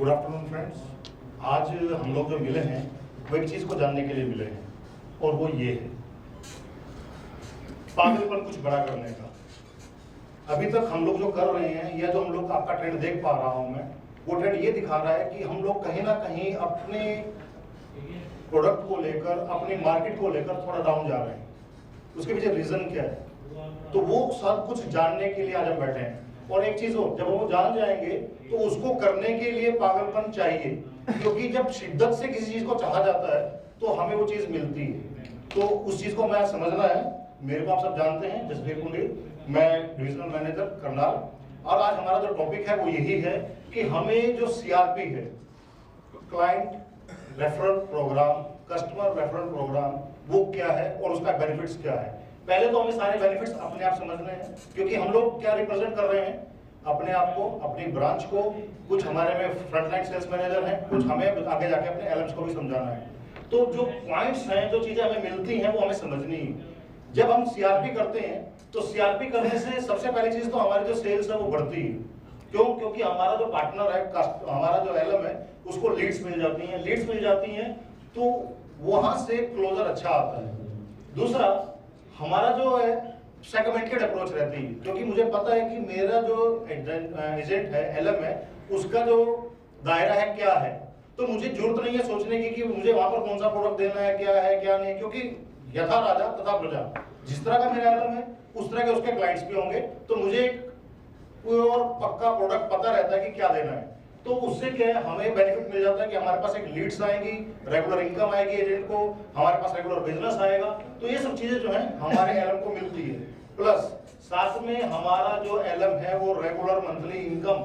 Good afternoon friends. आज हम लोग जो मिले हैं वो एक चीज़ को जानने के लिए मिले हैं और वो ये है पागलपन कुछ बड़ा करने का। अभी तक हम लोग जो कर रहे हैं या जो हम लोग आपका ट्रेंड देख पा रहा हूं मैं, वो ट्रेंड ये दिखा रहा है कि हम लोग कहीं ना कहीं अपने प्रोडक्ट को लेकर, अपनी मार्केट को लेकर थोड़ा डाउन जा रहे हैं। उसके पीछे रीजन क्या है, तो वो सब कुछ जानने के लिए आज हम बैठे हैं। और एक चीज हो, जब वो जान जाएंगे तो उसको करने के लिए पागलपन चाहिए, क्योंकि जब शिद्दत से किसी चीज को चाहा जाता है तो हमें वो चीज मिलती है। तो उस चीज को मैं समझना है। मेरे को आप सब जानते हैं, जसबीर कुंडी, मैं डिविजनल मैनेजर करनाल। और आज हमारा जो टॉपिक है वो यही है कि हमें जो सीआरपी है, client referral programme, customer referral programme, वो क्या है और उसका बेनिफिट्स क्या है। पहले तो हमें सारे बेनिफिट्स अपने आप समझने हैं, क्योंकि हम लोग क्या रिप्रेजेंट कर रहे हैं, अपने आप को, अपनी ब्रांच को। कुछ हमारे में फ्रंटलाइन सेल्स मैनेजर हैं, कुछ हमें आगे जाके अपने एलएम्स को भी समझाना है। तो जो पॉइंट्स हैं, जो चीजें हमें मिलती हैं, वो हमें समझनी है। जब हम सीआरपी करते हैं तो सीआरपी करने से सबसे पहली चीज तो हमारी जो सेल्स है वो बढ़ती है। क्यों? क्योंकि हमारा जो पार्टनर है, हमारा जो एलएम है, उसको लीड्स मिल जाती हैं। लीड्स मिल जाती हैं तो वहां से क्लोजर अच्छा आता है। दूसरा, हमारा जो है सेगमेंटेड अप्रोच रहती है, क्योंकि मुझे पता है कि मेरा जो एजेंट है, एलएम है, उसका जो दायरा है क्या है। तो मुझे जरूरत नहीं है सोचने की कि मुझे वहां पर कौन सा प्रोडक्ट देना है, क्या नहीं, क्योंकि यथा राजा तथा प्रजा। जिस तरह का मेरा एलएम है उस तरह के उसके क्लाइंट्स भी होंगे, तो मुझे कोई और पक्का प्रोडक्ट पता रहता है कि क्या देना है। तो उससे क्या है, हमें बेनिफिट मिल जाता है कि हमारे पास एक लीड्स आएंगी, रेगुलर इनकम आएगी एजेंट को, हमारे पास रेगुलर बिजनेस आएगा। तो ये सब चीजें जो है हमारे एलएम को मिलती है। प्लस साथ में हमारा जो एलएम है वो रेगुलर मंथली इनकम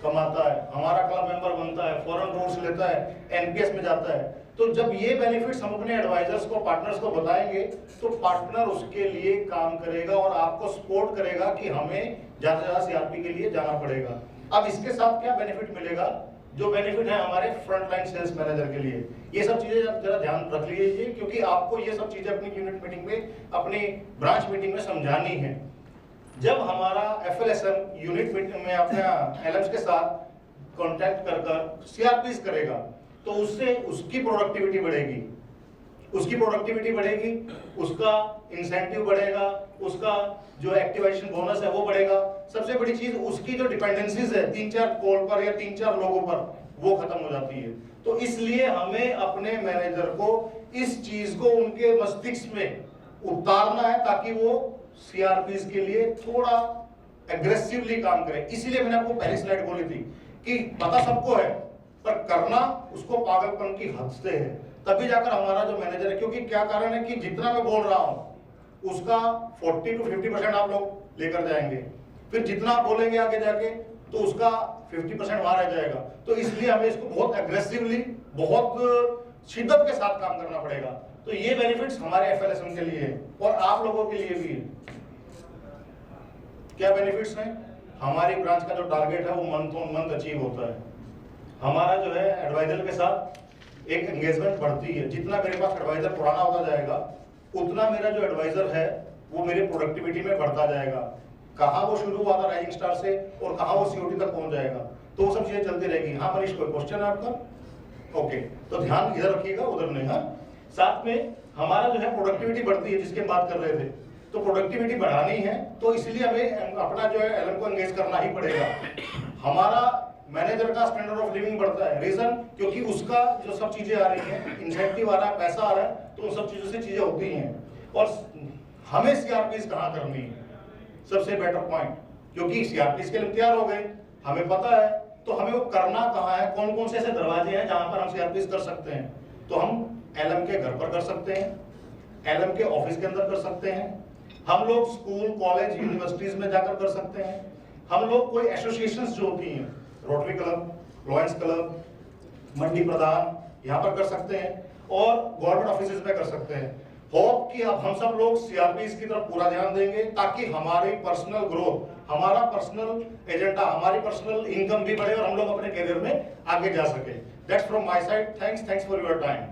कमाता है, हमारा क्लब मेंबर बनता है, फॉरेन टूर्स लेता है, एनपीएस में जाता है। तो जब ये बेनिफिट्स हम अपने एडवाइजर्स को, पार्टनर्स को बताएंगे तो पार्टनर उसके लिए काम करेगा और आपको सपोर्ट करेगा कि हमें ज्यादा से ज्यादा सीआरपी के लिए जाना पड़ेगा। अब इसके साथ क्या बेनिफिट मिलेगा? जो बेनिफिट है हमारे फ्रंटलाइन सेल्स मैनेजर के लिए, ये सब चीजें आप जरा ध्यान रख लीजिए, क्योंकि आपको ये सब चीजें अपनी यूनिट मीटिंग में, अपनी ब्रांच मीटिंग में समझानी है। जब हमारा एफएलएसएम यूनिट मीटिंग में अपने एलएम्स के साथ कांटेक्ट कर सीआरपीस करेगा तो उससे उसकी प्रोडक्टिविटी बढ़ेगी, उसका इंसेंटिव बढ़ेगा, उसका जो एक्टिवेशन बोनस है वो बढ़ेगा। सबसे बड़ी चीज, उसकी जो डिपेंडेंसीज है 3-4 कॉल पर या 3-4 लोगों पर, वो खत्म हो जाती है। तो इसलिए हमें अपने मैनेजर को इस चीज को उनके मस्तिष्क में उतारना है, ताकि वो सीआरपीस के लिए थोड़ा एग्रेसिवली काम करे। इसीलिए मैंने आपको पहली स्लाइड बोली थी कि पता सबको है, पर करना उसको पागलपन की हद से है, तभी जाकर हमारा जो मैनेजर है। क्योंकि क्या कारण है कि जितना मैं बोल रहा हूं उसका 40 to 50% आप लोग लेकर जाएंगे, फिर जितना आप बोलेंगे आगे जाके तो उसका 50% वहां रह जाएगा। तो इसलिए हमें इसको बहुत एग्रेसिवली, बहुत शिद्दत के साथ काम करना पड़ेगा। तो ये बेनिफिट्स हमारे एफएलएसएम के लिए है और आप लोगों के लिए भी है। क्या बेनिफिट्स हैं? हमारी ब्रांच का जो टारगेट है वो मंथ ऑन मंथ अचीव होता है। हमारा जो है एडवाइजर के साथ एक एंगेजमेंट बढ़ती है। जितना मेरे पास एडवाइजर पुराना होता जाएगा, उतना मेरा जो एडवाइजर है वो मेरे प्रोडक्टिविटी में बढ़ता जाएगा। कहाँ वो शुरू हुआ था राइजिंग स्टार से और कहाँ वो सीओटी तक पहुंच जाएगा, तो वो सब चीजें चलती रहेगी। हाँ मनीष, कोई क्वेश्चन है आपका? ओके, तो ध्यान इधर रखिएगा, उधर नहीं। हाँ, साथ में हमारा जो है प्रोडक्टिविटी बढ़ती है, जिसके बात कर रहे थे। तो प्रोडक्टिविटी बढ़ानी है तो इसलिए हमें अपना जो है एलएम को एंगेज करना ही पड़ेगा। हमारा मैनेजर का स्टैंडर्ड ऑफ लिविंग बढ़ता है। रीजन, क्योंकि उसका जो सब चीजें आ रही हैं, इंसेंटिव आ रहा है, पैसा आ रहा है, तो उन सब चीजों से चीजें होती हैं। और हमें सीआरपीस कहाँ करनी है, सबसे बेटर पॉइंट, क्योंकि सीआरपीस के लिए तैयार हो गए, हमें पता है, तो हमें वो करना कहाँ है, कौन कौन से ऐसे दरवाजे हैं जहां पर हम सीआरपीस कर सकते हैं। तो हम एलएम के घर पर कर सकते हैं, एलएम के ऑफिस के अंदर कर सकते हैं, हम लोग स्कूल, कॉलेज, यूनिवर्सिटीज में जाकर कर सकते हैं, हम लोग कोई एसोसिएशंस जो होती हैं, रोटरी क्लब, लॉयंस क्लब, मंडी प्रधान, यहाँ पर कर सकते हैं, और गवर्नमेंट ऑफिसेज में कर सकते हैं। होप कि अब हम सब लोग सीआरपीस की तरफ पूरा ध्यान देंगे, ताकि हमारी पर्सनल ग्रोथ, हमारा पर्सनल एजेंडा, हमारी पर्सनल इनकम भी बढ़े और हम लोग अपने करियर में आगे जा सके। That's from my side. Thanks for your time.